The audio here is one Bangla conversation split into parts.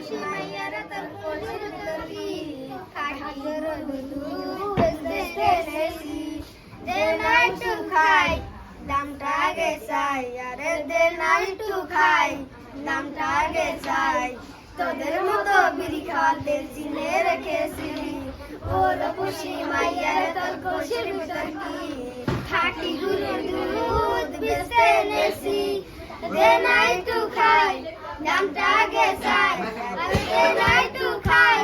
খুশি মাইয়ারা তোর কলসির ভিতর কি খাটি গরুর দুধ বেচতে এনেছি দে না একটু খাই দামটা আগে চাই আরে দে না একটু খাই দামটা আগে চাই তোদের মতো বিড়ি খাওয়াতে চিনে রেখেছি ওর খুশি মাইয়ারা তোর কলসির ভিতর কি খাটি গরুর দুধ বেচতে এনেছি দে না একটু খাই দামটা আগে চাই দে না একটু খাই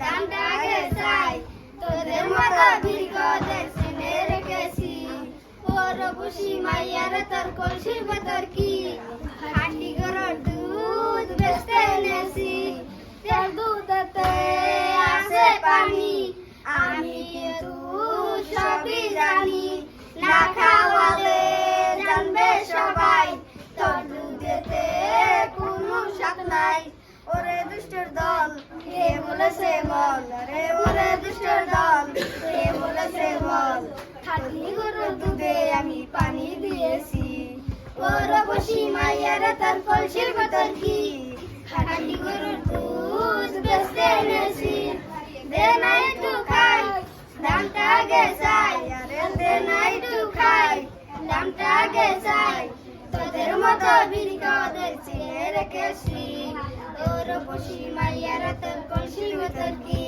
দামটা আগে চাই তোদের মতো বিড়ি খাওয়াতে চিনে রেখেছি ওর খুশি মাইয়ারা তোর কলসির ভিতর কি খাটি গরুর দুধ বেচতে এনেছি তেল দুধেতে আছে পানি আমি তুই সবই জানি না খাওয়ালে জানবে সবাই তোর দুধেতে কোনো স্বাদ নাই ওরে দুষ্টর দল কে বলেছে বল রে ওরে দুষ্টর দল কে বলেছে বল খাটি গরুর দুধে আমি পানি দিয়েছি ওর খুশি মাইয়ারা তার কলসির ভিতর কি খাটি গরুর দুধ বেচতে এনেছি দে না একটু খাই দামটা আগে চাই আরে দে না একটু খাই দামটা আগে চাই তোদের মতো বিড়ি খাওয়াতে চিনে রেখেছি ওর খুশি মাইয়ারা তার কলসির ভিতর কি